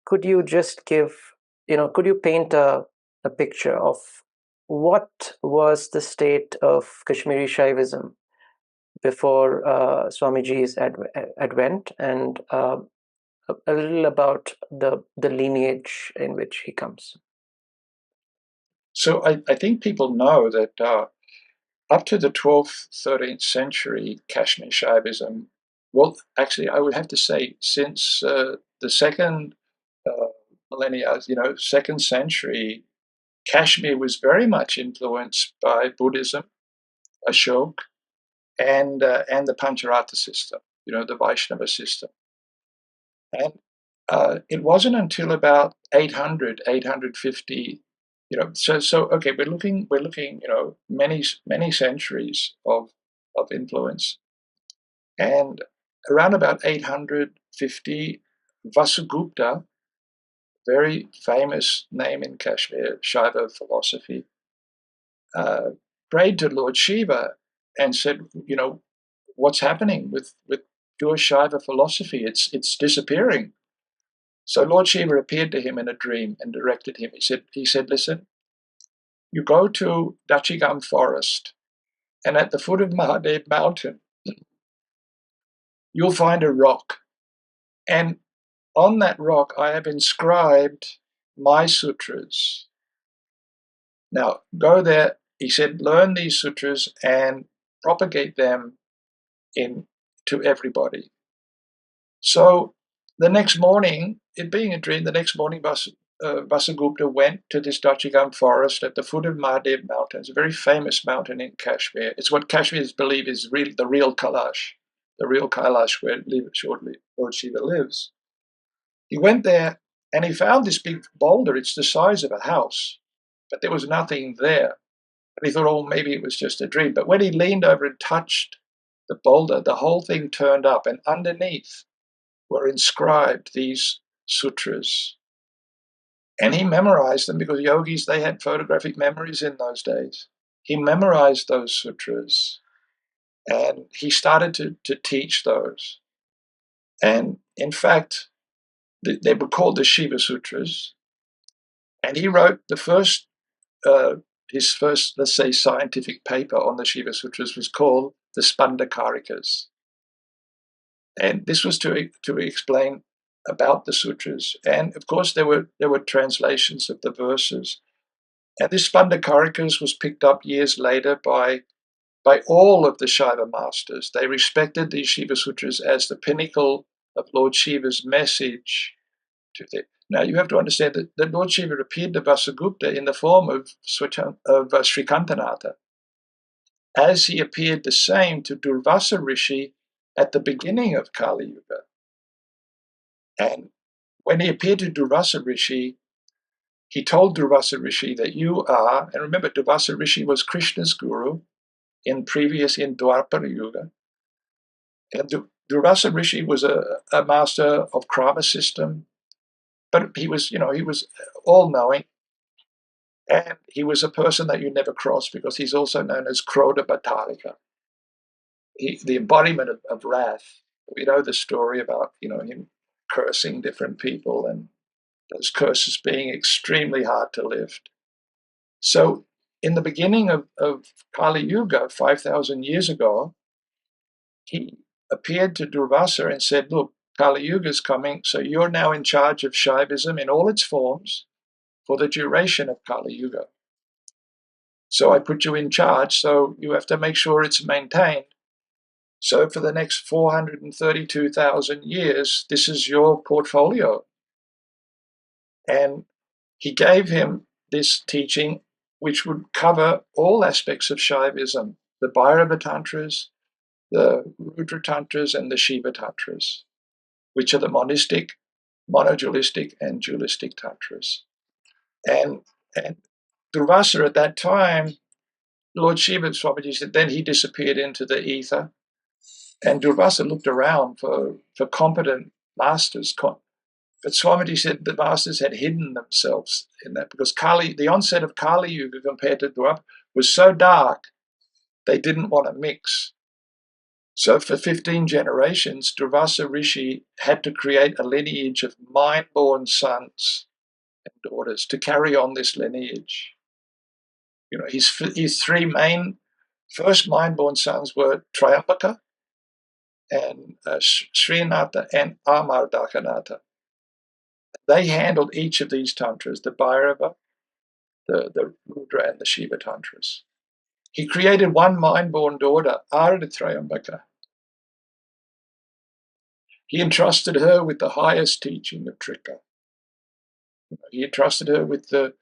could you just could you paint a picture of what was the state of Kashmiri Shaivism before Swamiji's advent, and a little about the lineage in which he comes? So I think people know that up to the 12th, 13th century, Kashmir Shaivism, well, actually, I would have to say since the second millennia, second century, Kashmir was very much influenced by Buddhism, Ashok, and the Pancharata system, the Vaishnava system. And it wasn't until about 800, 850, okay, we're looking, many centuries of influence. And around about 850, Vasugupta, very famous name in Kashmir, Shaiva philosophy, uh, prayed to Lord Shiva and said, what's happening with pure Shaiva philosophy? It's disappearing. So Lord Shiva appeared to him in a dream and directed him. He said, listen, you go to Dachigam forest, and at the foot of Mahadev mountain, you'll find a rock. And on that rock, I have inscribed my sutras. Now, go there, he said, learn these sutras and propagate them to everybody. So the next morning, it being a dream, the next morning, Vasugupta went to this Dachigam forest at the foot of Mahadev mountain. It's a very famous mountain in Kashmir. It's what Kashmiris believe is the real Kailash, where Lord Shiva lives. He went there and he found this big boulder. It's the size of a house, but there was nothing there. And he thought, oh, maybe it was just a dream. But when he leaned over and touched the boulder, the whole thing turned up, and underneath were inscribed these sutras. And he memorized them because yogis, they had photographic memories in those days. He memorized those sutras and he started to teach those. And in fact, they were called the Shiva Sutras. And he wrote his first, let's say, scientific paper on the Shiva Sutras was called the Spandakarikas. And this was to explain about the sutras. And of course, there were translations of the verses. And this Spandakarikas was picked up years later by all of the Shaiva masters. They respected these Shiva Sutras as the pinnacle of Lord Shiva's message to them. Now, you have to understand that Lord Shiva appeared to Vasugupta in the form of Srikantanatha, as he appeared the same to Durvasa Rishi at the beginning of Kali Yuga. And when he appeared to Durvasa Rishi, he told Durvasa Rishi that you are, and remember, Durvasa Rishi was Krishna's guru in Dwapara Yuga. And Durvasa Rishi was a master of Krama system, but he was all-knowing. And he was a person that you never cross because he's also known as Krodha Bhattarika, the embodiment of wrath. We know the story about him cursing different people and those curses being extremely hard to lift. So in the beginning of Kali Yuga, 5,000 years ago, he appeared to Durvasa and said, look, Kali Yuga is coming, so you're now in charge of Shaivism in all its forms for the duration of Kali Yuga. So I put you in charge, so you have to make sure it's maintained. So for the next 432,000 years, this is your portfolio. And he gave him this teaching, which would cover all aspects of Shaivism, the Bhairava Tantras, the Rudra Tantras, and the Shiva Tantras, which are the monistic, monodualistic, and dualistic Tantras. And Durvasa at that time, Lord Shiva Swamiji said, then he disappeared into the ether. And Durvasa looked around for competent masters. But Swamiji said the masters had hidden themselves in that because the onset of Kali Yuga compared to Dwapara was so dark, they didn't want to mix. So for 15 generations, Durvasa Rishi had to create a lineage of mind-born sons and daughters to carry on this lineage. You know, his three main first mind-born sons were Triambaka and Srinatha and Amardakanatha. They handled each of these tantras, the Bhairava, the Rudra, and the Shiva tantras. He created one mind-born daughter, Ardhatrayambaka. He entrusted her with the highest teaching of Trika. He entrusted her with the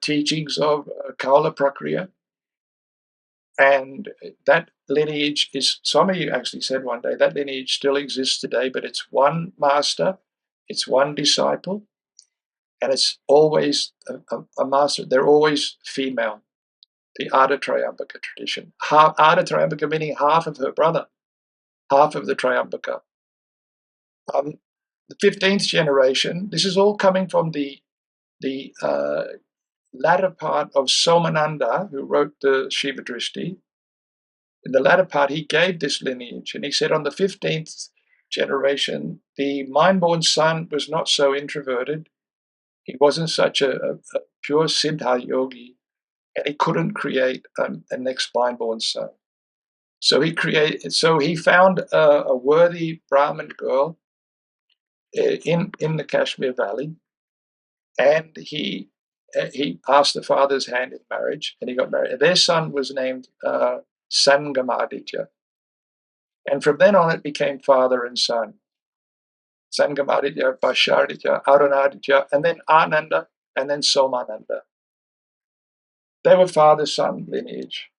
teachings of Kaula Prakriya. And that lineage is, Swami actually said one day, that lineage still exists today, but it's one master, it's one disciple, and it's always a master. They're always female, the Ardha Triambaka tradition. Ardha Triambaka meaning half of her brother, half of the Triambaka. The 15th generation, this is all coming from the latter part of Somananda, who wrote the Shiva Drishti. In the latter part, he gave this lineage, and he said on the 15th generation, the mind-born son was not so introverted. He wasn't such a pure Siddha yogi, and he couldn't create a next mind-born son. So he found a worthy Brahmin girl in the Kashmir Valley, and he asked the father's hand in marriage, and he got married. Their son was named Sangamaditya. And from then on, it became father and son. Sangamaditya, Basharditya, Arunaditya, and then Ananda, and then Somananda. They were father-son lineage.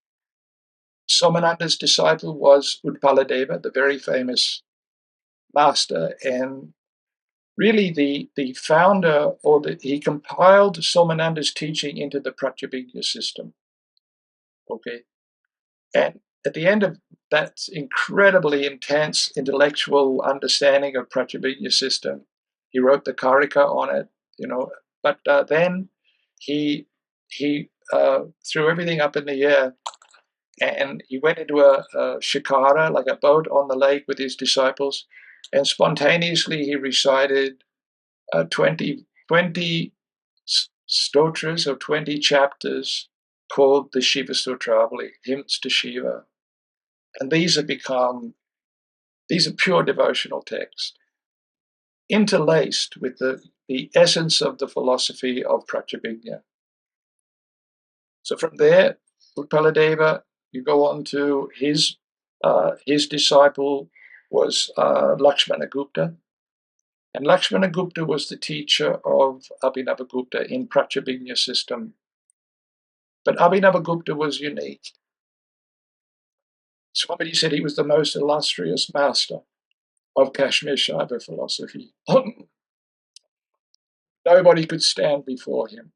Somananda's disciple was Utpaladeva, the very famous master, and really the founder, he compiled Somananda's teaching into the Pratyabhijna system. Okay, and at the end of that incredibly intense intellectual understanding of Pratyabhijna system, he wrote the Karika on it, But then he threw everything up in the air, and he went into a shikara, like a boat on the lake, with his disciples, and spontaneously he recited 20 stotras or 20 chapters called the Shiva Sutravali, hymns to Shiva. And these are pure devotional texts, interlaced with the essence of the philosophy of Pratyabhijna. So from there, Utpaladeva, you go on to his disciple was Lakshmanagupta. And Lakshmanagupta was the teacher of Abhinavagupta in Pratyabhijna system. But Abhinavagupta was unique. Swamiji said he was the most illustrious master of Kashmir Shaiva philosophy. Nobody could stand before him.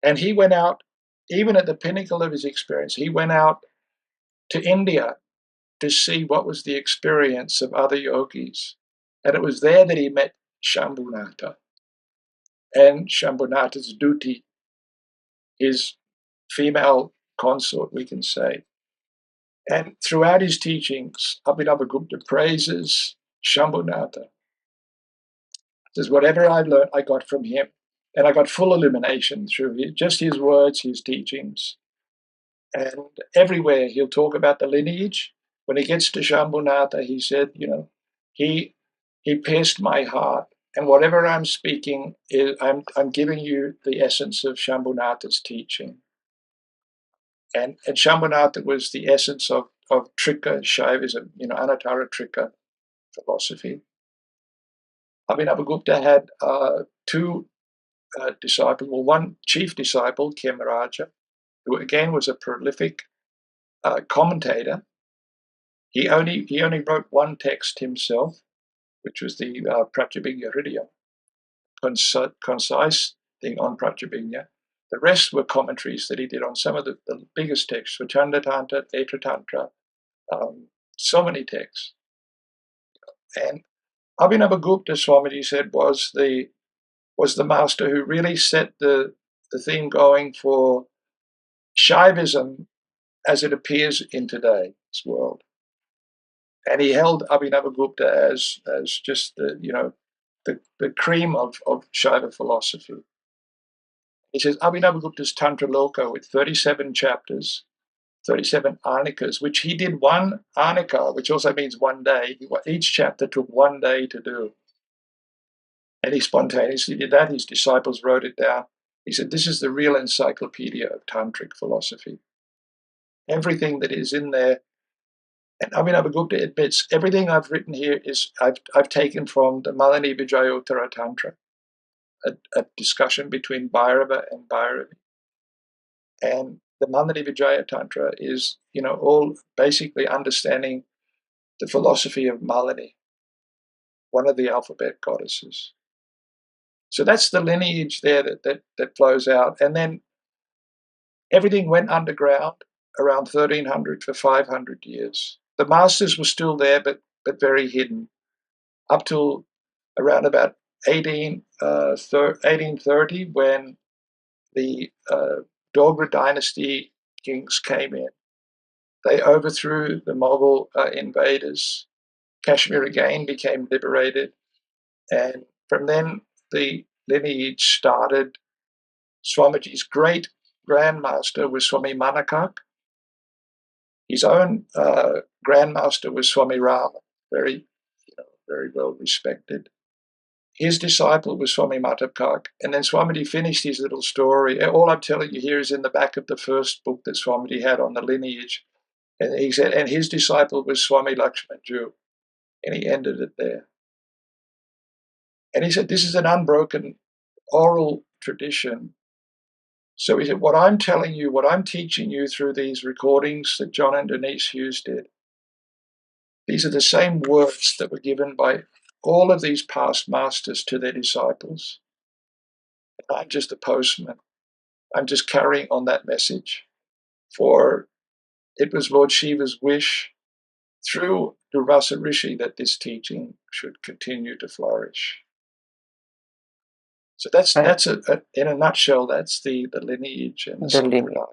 And he went out, even at the pinnacle of his experience, he went out to India to see what was the experience of other yogis. And it was there that he met Shambhunatha and Shambhunatha's Duti, his female consort, we can say. And throughout his teachings, Abhinavagupta praises Shambhunatha. Says, whatever I learned, I got from him. And I got full illumination through just his words, his teachings. And everywhere he'll talk about the lineage. When he gets to Shambhunatha, he said, he pierced my heart. And whatever I'm speaking, I'm giving you the essence of Shambhunatha's teaching. And Shambhunatha was the essence of Trika Shaivism, Anattara Trika philosophy. Abhinavagupta had two disciples, one chief disciple, Khemaraja, who again was a prolific commentator. He only wrote one text himself, which was the Pratyabhijna Hridaya, concise thing on Pratyabhijna. The rest were commentaries that he did on some of the biggest texts, Vachanda Tantra, Etra Tantra, so many texts. And Abhinavagupta, Swamiji said, was the master who really set the theme going for Shaivism as it appears in today. this world. And he held Abhinavagupta as just the cream of Shaiva philosophy. He says Abhinavagupta's Tantra Loka with 37 chapters, 37 arnikas, which he did one arnika, which also means one day. Each chapter took one day to do. And he spontaneously did that. His disciples wrote it down. He said, this is the real encyclopedia of Tantric philosophy. Everything that is in there. And Abhinavagupta admits, everything I've written here is I've taken from the Malini Vijayottara Tantra, a discussion between Bhairava and Bhairavi. And the Malini Vijaya Tantra is, all basically understanding the philosophy of Malini, one of the alphabet goddesses. So that's the lineage there that flows out. And then everything went underground around 1300 for 500 years. The masters were still there, but very hidden, up till around about 1830, when the Dogra dynasty kings came in. They overthrew the Mughal invaders. Kashmir again became liberated. And from then, the lineage started. Swamiji's great grandmaster was Swami Manakak. His own grandmaster was Swami Rama, very well respected. His disciple was Swami Matapkak. And then Swamiji finished his little story. All I'm telling you here is in the back of the first book that Swamiji had on the lineage. And he said, and his disciple was Swami Lakshmanju. And he ended it there. And he said, this is an unbroken oral tradition. So he said, what I'm telling you, what I'm teaching you through these recordings that John and Denise Hughes did, these are the same words that were given by all of these past masters to their disciples. I'm just a postman. I'm just carrying on that message. For it was Lord Shiva's wish through Durvasa Rishi that this teaching should continue to flourish. So that's in a nutshell, that's the lineage and the The lineage. sampradaya.